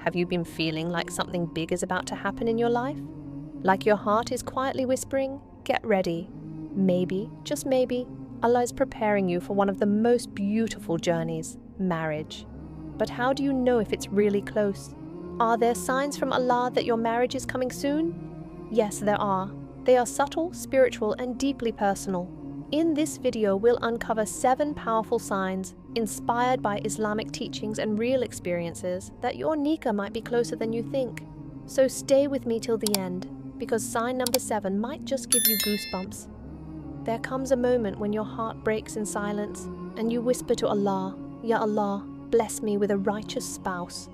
Have you been feeling like something big is about to happen in your life? Like your heart is quietly whispering, get ready. Maybe, just maybe, Allah is preparing you for one of the most beautiful journeys, marriage. But how do you know if it's really close? Are there signs from Allah that your marriage is coming soon? Yes, there are. They are subtle, spiritual, and deeply personal. In this video, we'll uncover 7 powerful signs, inspired by Islamic teachings and real experiences, that your nikah might be closer than you think. So stay with me till the end, because sign number 7 might just give you goosebumps. There comes a moment when your heart breaks in silence, and you whisper to Allah, Ya Allah, bless me with a righteous spouse.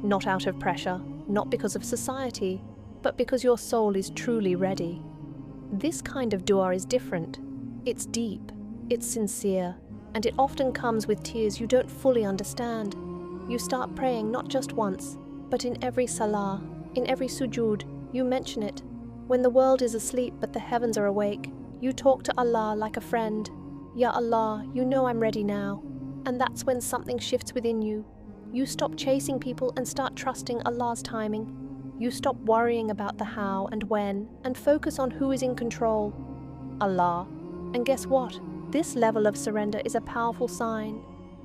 Not out of pressure, not because of society, but because your soul is truly ready. This kind of dua is different. It's deep, it's sincere, and it often comes with tears you don't fully understand. You start praying not just once, but in every salah, in every sujood, you mention it. When the world is asleep but the heavens are awake, you talk to Allah like a friend. Ya Allah, you know I'm ready now. And that's when something shifts within you. You stop chasing people and start trusting Allah's timing. You stop worrying about the how and when, and focus on who is in control, Allah. And guess what? This level of surrender is a powerful sign.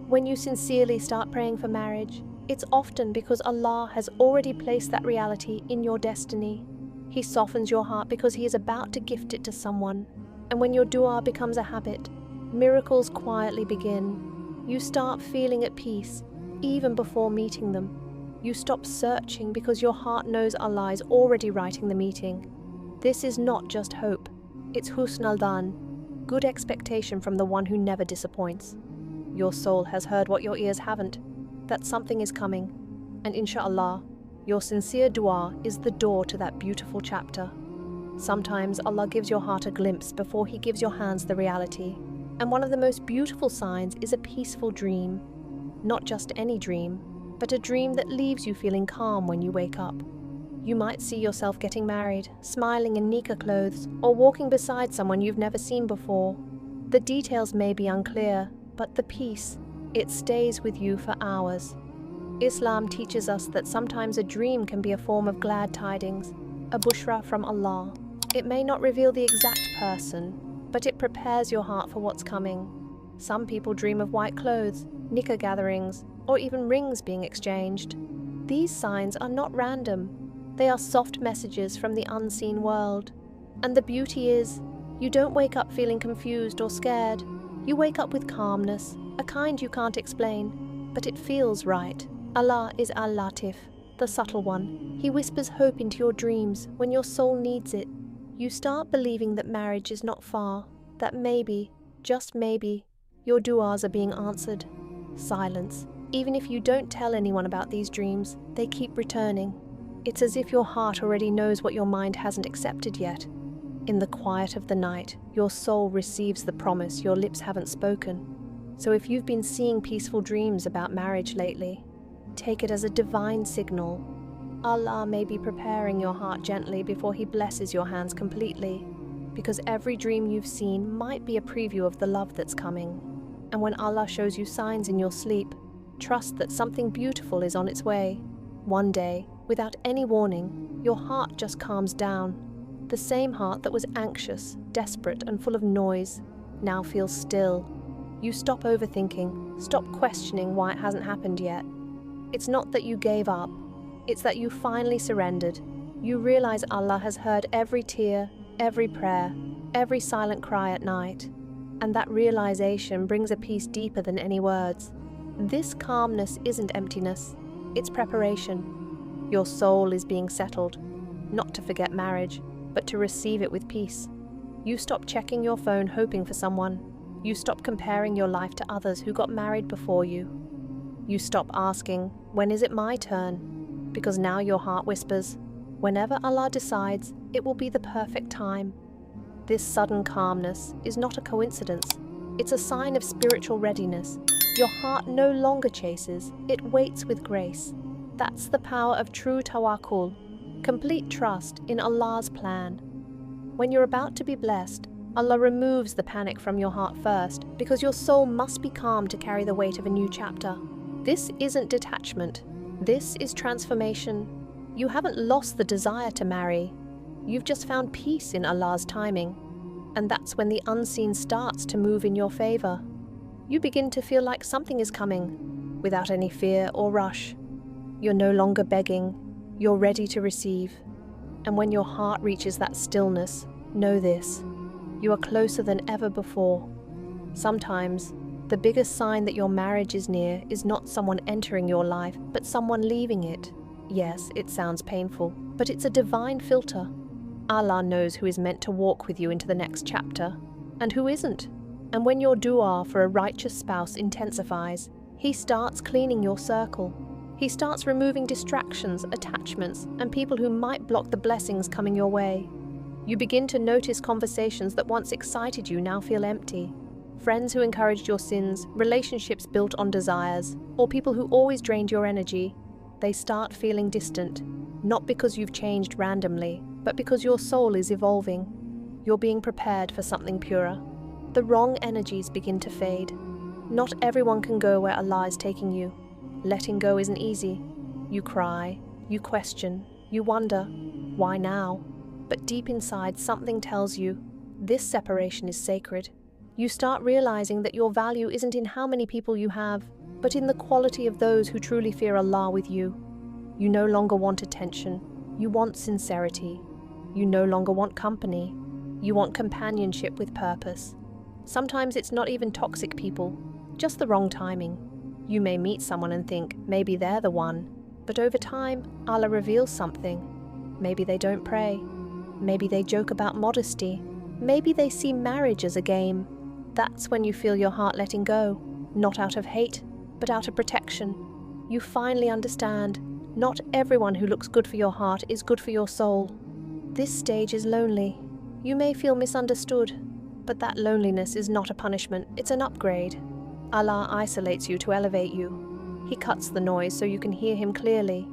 When you sincerely start praying for marriage, it's often because Allah has already placed that reality in your destiny. He softens your heart because He is about to gift it to someone. And when your dua becomes a habit, miracles quietly begin. You start feeling at peace, even before meeting them. You stop searching because your heart knows Allah is already writing the meeting. This is not just hope, it's husn al-dhan, good expectation from the one who never disappoints. Your soul has heard what your ears haven't, that something is coming, and inshallah, your sincere dua is the door to that beautiful chapter. Sometimes Allah gives your heart a glimpse before He gives your hands the reality, and one of the most beautiful signs is a peaceful dream. Not just any dream, but a dream that leaves you feeling calm when you wake up. You might see yourself getting married, smiling in nikah clothes, or walking beside someone you've never seen before. The details may be unclear, but the peace, it stays with you for hours. Islam teaches us that sometimes a dream can be a form of glad tidings, a bushra from Allah. It may not reveal the exact person, but it prepares your heart for what's coming. Some people dream of white clothes, nikah gatherings, or even rings being exchanged. These signs are not random. They are soft messages from the unseen world. And the beauty is, you don't wake up feeling confused or scared. You wake up with calmness, a kind you can't explain, but it feels right. Allah is Al-Latif, the subtle one. He whispers hope into your dreams when your soul needs it. You start believing that marriage is not far, that maybe, just maybe, your duas are being answered. Silence. Even if you don't tell anyone about these dreams, they keep returning. It's as if your heart already knows what your mind hasn't accepted yet. In the quiet of the night, your soul receives the promise your lips haven't spoken. So if you've been seeing peaceful dreams about marriage lately, take it as a divine signal. Allah may be preparing your heart gently before He blesses your hands completely, because every dream you've seen might be a preview of the love that's coming. And when Allah shows you signs in your sleep, trust that something beautiful is on its way. One day, without any warning, your heart just calms down. The same heart that was anxious, desperate, and full of noise now feels still. You stop overthinking, stop questioning why it hasn't happened yet. It's not that you gave up, it's that you finally surrendered. You realize Allah has heard every tear, every prayer, every silent cry at night. And that realization brings a peace deeper than any words. This calmness isn't emptiness, it's preparation. Your soul is being settled, not to forget marriage, but to receive it with peace. You stop checking your phone hoping for someone. You stop comparing your life to others who got married before you. You stop asking, when is it my turn? Because now your heart whispers, whenever Allah decides, it will be the perfect time. This sudden calmness is not a coincidence. It's a sign of spiritual readiness. Your heart no longer chases, it waits with grace. That's the power of true tawakkul, complete trust in Allah's plan. When you're about to be blessed, Allah removes the panic from your heart first, because your soul must be calm to carry the weight of a new chapter. This isn't detachment, This is transformation. You haven't lost the desire to marry. You've just found peace in Allah's timing. And that's when the unseen starts to move in your favor. You begin to feel like something is coming, without any fear or rush. You're no longer begging, you're ready to receive. And when your heart reaches that stillness, know this: you are closer than ever before. Sometimes, the biggest sign that your marriage is near is not someone entering your life, but someone leaving it. Yes, it sounds painful, but it's a divine filter. Allah knows who is meant to walk with you into the next chapter, and who isn't. And when your dua for a righteous spouse intensifies, He starts cleaning your circle. He starts removing distractions, attachments, and people who might block the blessings coming your way. You begin to notice conversations that once excited you now feel empty. Friends who encouraged your sins, relationships built on desires, or people who always drained your energy, they start feeling distant, not because you've changed randomly, but because your soul is evolving. You're being prepared for something purer. The wrong energies begin to fade. Not everyone can go where Allah is taking you. Letting go isn't easy. You cry, you question, you wonder, why now? But deep inside, something tells you, this separation is sacred. You start realizing that your value isn't in how many people you have, but in the quality of those who truly fear Allah with you. You no longer want attention. You want sincerity. You no longer want company. You want companionship with purpose. Sometimes it's not even toxic people, just the wrong timing. You may meet someone and think, maybe they're the one. But over time, Allah reveals something. Maybe they don't pray. Maybe they joke about modesty. Maybe they see marriage as a game. That's when you feel your heart letting go, not out of hate, but out of protection. You finally understand, not everyone who looks good for your heart is good for your soul. This stage is lonely. You may feel misunderstood, but that loneliness is not a punishment, it's an upgrade. Allah isolates you to elevate you. He cuts the noise so you can hear Him clearly.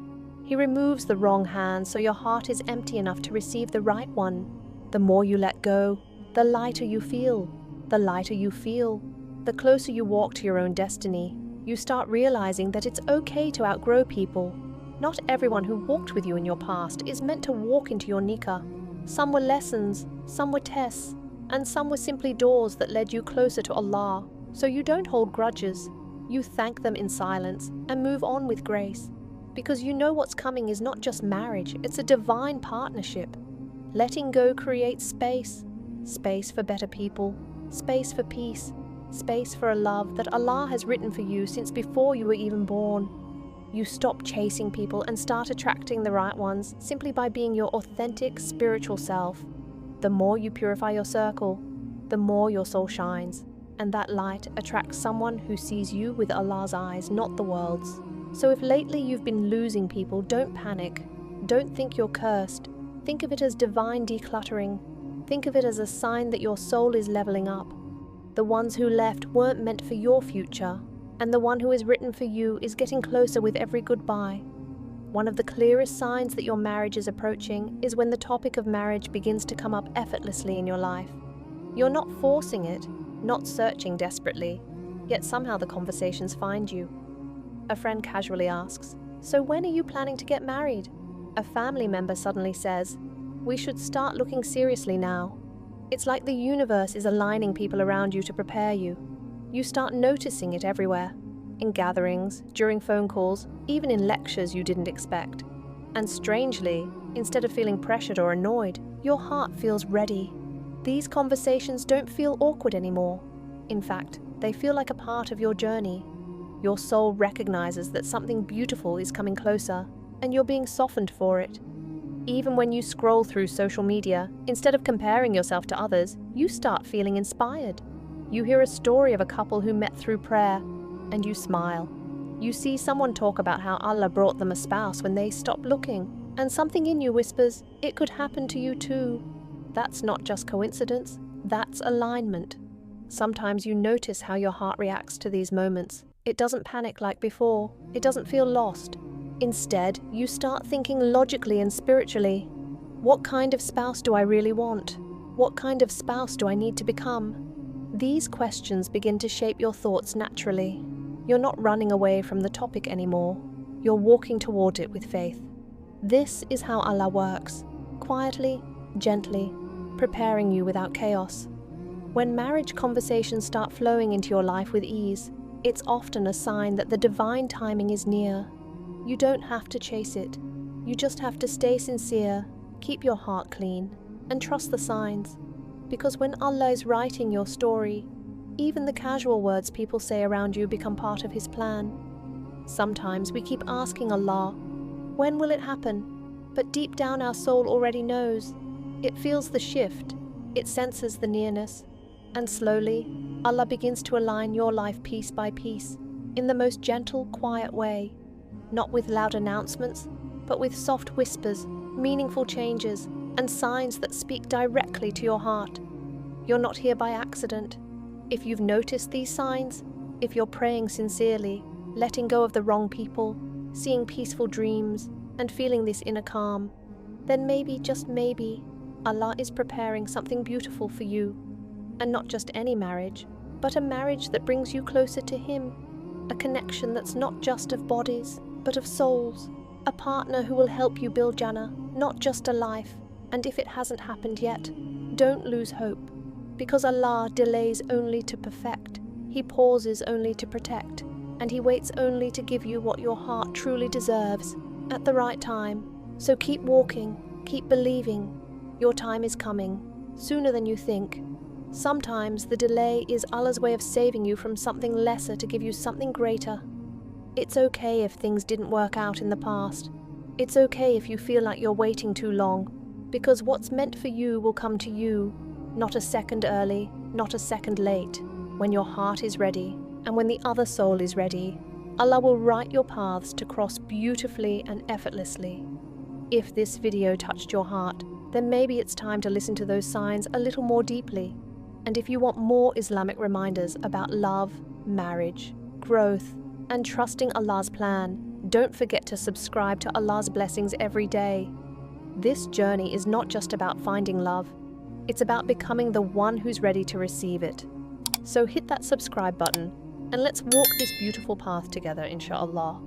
He removes the wrong hand so your heart is empty enough to receive the right one. The more you let go, the lighter you feel. The lighter you feel, the closer you walk to your own destiny. You start realizing that it's okay to outgrow people. Not everyone who walked with you in your past is meant to walk into your nikah. Some were lessons, some were tests, and some were simply doors that led you closer to Allah. So you don't hold grudges. You thank them in silence and move on with grace. Because you know what's coming is not just marriage, it's a divine partnership. Letting go creates space. Space for better people. Space for peace. Space for a love that Allah has written for you since before you were even born. You stop chasing people and start attracting the right ones simply by being your authentic spiritual self. The more you purify your circle, the more your soul shines. And that light attracts someone who sees you with Allah's eyes, not the world's. So if lately you've been losing people, don't panic. Don't think you're cursed. Think of it as divine decluttering. Think of it as a sign that your soul is leveling up. The ones who left weren't meant for your future, and the one who is written for you is getting closer with every goodbye. One of the clearest signs that your marriage is approaching is when the topic of marriage begins to come up effortlessly in your life. You're not forcing it, not searching desperately, yet somehow the conversations find you. A friend casually asks, "So when are you planning to get married?" A family member suddenly says, "We should start looking seriously now." It's like the universe is aligning people around you to prepare you. You start noticing it everywhere. In gatherings, during phone calls, even in lectures you didn't expect. And strangely, instead of feeling pressured or annoyed, your heart feels ready. These conversations don't feel awkward anymore. In fact, they feel like a part of your journey. Your soul recognizes that something beautiful is coming closer, and you're being softened for it. Even when you scroll through social media, instead of comparing yourself to others, you start feeling inspired. You hear a story of a couple who met through prayer, and you smile. You see someone talk about how Allah brought them a spouse when they stopped looking, and something in you whispers, it could happen to you too. That's not just coincidence, that's alignment. Sometimes you notice how your heart reacts to these moments. It doesn't panic like before. It doesn't feel lost. Instead, you start thinking logically and spiritually. What kind of spouse do I really want? What kind of spouse do I need to become? These questions begin to shape your thoughts naturally. You're not running away from the topic anymore. You're walking toward it with faith. This is how Allah works, quietly, gently, preparing you without chaos. When marriage conversations start flowing into your life with ease, it's often a sign that the divine timing is near. You don't have to chase it. You just have to stay sincere, keep your heart clean, and trust the signs. Because when Allah is writing your story, even the casual words people say around you become part of His plan. Sometimes we keep asking Allah, when will it happen? But deep down our soul already knows. It feels the shift, it senses the nearness, and slowly, Allah begins to align your life piece by piece, in the most gentle, quiet way. Not with loud announcements, but with soft whispers, meaningful changes, and signs that speak directly to your heart. You're not here by accident. If you've noticed these signs, if you're praying sincerely, letting go of the wrong people, seeing peaceful dreams, and feeling this inner calm, then maybe, just maybe, Allah is preparing something beautiful for you. And not just any marriage, but a marriage that brings you closer to Him. A connection that's not just of bodies, but of souls. A partner who will help you build Jannah, not just a life. And if it hasn't happened yet, don't lose hope. Because Allah delays only to perfect. He pauses only to protect. And He waits only to give you what your heart truly deserves, at the right time. So keep walking, keep believing. Your time is coming, sooner than you think. Sometimes the delay is Allah's way of saving you from something lesser to give you something greater. It's okay if things didn't work out in the past. It's okay if you feel like you're waiting too long, because what's meant for you will come to you, not a second early, not a second late. When your heart is ready, and when the other soul is ready, Allah will write your paths to cross beautifully and effortlessly. If this video touched your heart, then maybe it's time to listen to those signs a little more deeply. And if you want more Islamic reminders about love, marriage, growth, and trusting Allah's plan, don't forget to subscribe to Allah's blessings every day. This journey is not just about finding love, it's about becoming the one who's ready to receive it. So hit that subscribe button, and let's walk this beautiful path together, inshallah.